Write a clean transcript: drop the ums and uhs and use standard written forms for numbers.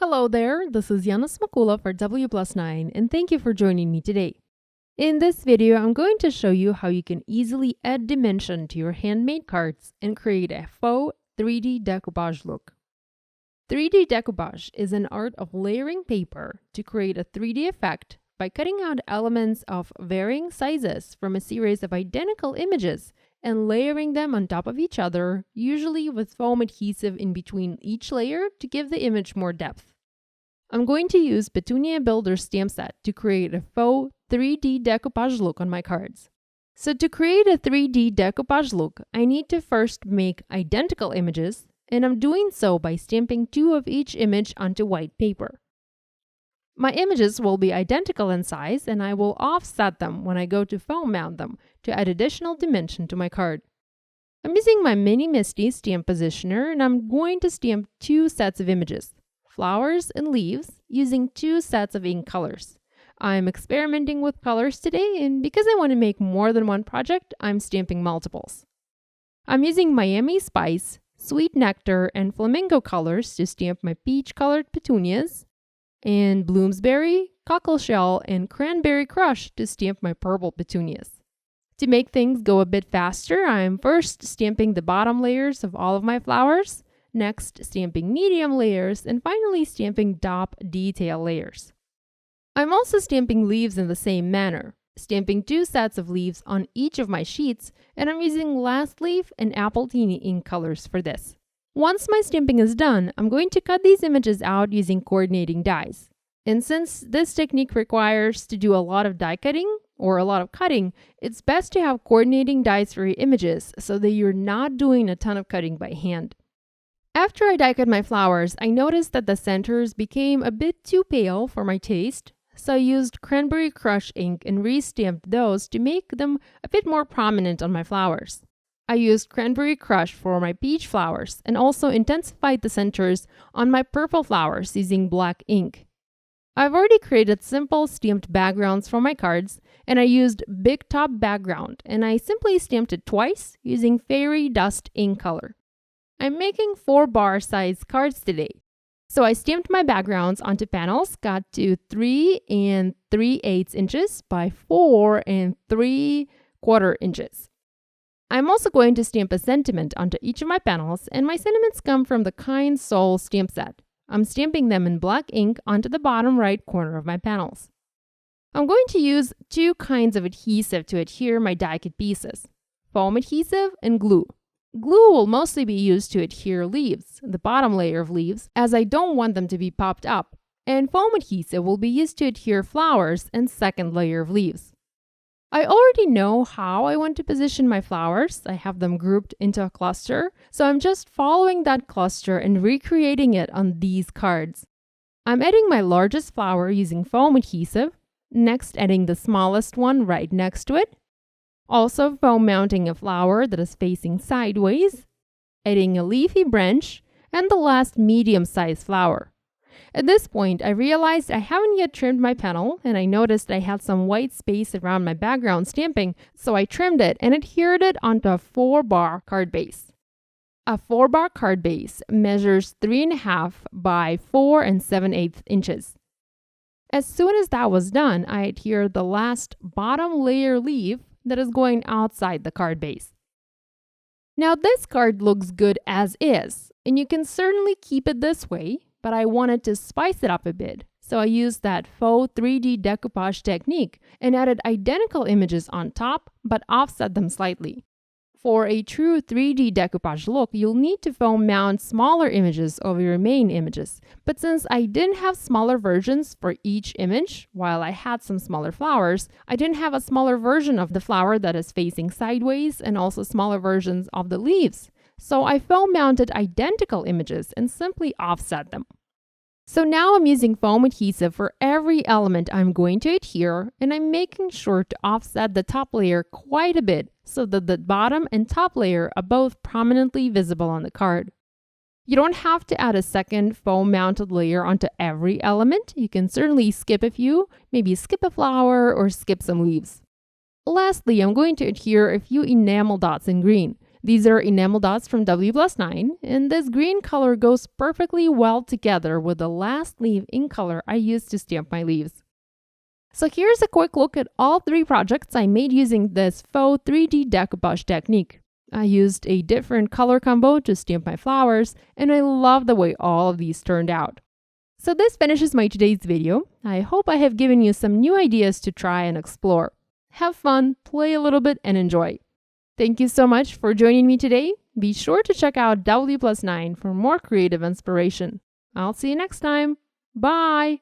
Hello there, this is Yana Smakula for W+9 and thank you for joining me today. In this video, I'm going to show you how you can easily add dimension to your handmade cards and create a faux 3D decoupage look. 3D decoupage is an art of layering paper to create a 3D effect by cutting out elements of varying sizes from a series of identical images and layering them on top of each other, usually with foam adhesive in between each layer to give the image more depth. I'm going to use Petunia Builder stamp set to create a faux 3D decoupage look on my cards. So to create a 3D decoupage look, I need to first make identical images, and I'm doing so by stamping 2 of each image onto white paper. My images will be identical in size, and I will offset them when I go to foam mount them to add additional dimension to my card. I'm using my Mini Misty stamp positioner, and I'm going to stamp 2 sets of images, flowers and leaves, using 2 sets of ink colors. I'm experimenting with colors today, and because I want to make more than one project, I'm stamping multiples. I'm using Miami Spice, Sweet Nectar, and Flamingo colors to stamp my peach-colored petunias, and Bloomsberry, Cockleshell, and Cranberry Crush to stamp my purple petunias. To make things go a bit faster, I'm first stamping the bottom layers of all of my flowers, next stamping medium layers, and finally stamping top detail layers. I'm also stamping leaves in the same manner, stamping 2 sets of leaves on each of my sheets, and I'm using Last Leaf and Appletini ink colors for this. Once my stamping is done, I'm going to cut these images out using coordinating dies. And since this technique requires to do a lot of die cutting or a lot of cutting, it's best to have coordinating dies for your images so that you're not doing a ton of cutting by hand. After I die cut my flowers, I noticed that the centers became a bit too pale for my taste, so I used Cranberry Crush ink and re-stamped those to make them a bit more prominent on my flowers. I used Cranberry Crush for my peach flowers and also intensified the centers on my purple flowers using black ink. I've already created simple stamped backgrounds for my cards, and I used Big Top background, and I simply stamped it twice using Fairy Dust ink color. I'm making 4-bar size cards today, so I stamped my backgrounds onto panels cut to 3 3/8 inches by 4 3/4 inches. I'm also going to stamp a sentiment onto each of my panels, and my sentiments come from the Kind Soul stamp set. I'm stamping them in black ink onto the bottom right corner of my panels. I'm going to use 2 kinds of adhesive to adhere my die cut pieces, foam adhesive and glue. Glue will mostly be used to adhere leaves, the bottom layer of leaves, as I don't want them to be popped up, and foam adhesive will be used to adhere flowers and second layer of leaves. I already know how I want to position my flowers. I have them grouped into a cluster, so I'm just following that cluster and recreating it on these cards. I'm adding my largest flower using foam adhesive, next adding the smallest one right next to it, also foam mounting a flower that is facing sideways, adding a leafy branch, and the last medium-sized flower. At this point, I realized I haven't yet trimmed my panel, and I noticed I had some white space around my background stamping, so I trimmed it and adhered it onto a 4-bar card base. A 4-bar card base measures 3.5 by 4 7/8 inches. As soon as that was done, I adhered the last bottom layer leaf that is going outside the card base. Now this card looks good as is, and you can certainly keep it this way, but I wanted to spice it up a bit, so I used that faux 3D decoupage technique and added identical images on top, but offset them slightly. For a true 3D decoupage look, you'll need to foam mount smaller images over your main images, but since I didn't have smaller versions for each image, while I had some smaller flowers, I didn't have a smaller version of the flower that is facing sideways and also smaller versions of the leaves. So I foam mounted identical images and simply offset them. So now I'm using foam adhesive for every element I'm going to adhere, and I'm making sure to offset the top layer quite a bit so that the bottom and top layer are both prominently visible on the card. You don't have to add a second foam mounted layer onto every element. You can certainly skip a few, maybe skip a flower or skip some leaves. Lastly, I'm going to adhere a few enamel dots in green. These are enamel dots from W+9, and this green color goes perfectly well together with the last leaf ink color I used to stamp my leaves. So here's a quick look at all 3 projects I made using this Faux 3D decoupage technique. I used a different color combo to stamp my flowers, and I love the way all of these turned out. So this finishes my today's video. I hope I have given you some new ideas to try and explore. Have fun, play a little bit, and enjoy. Thank you so much for joining me today. Be sure to check out W+9 for more creative inspiration. I'll see you next time. Bye!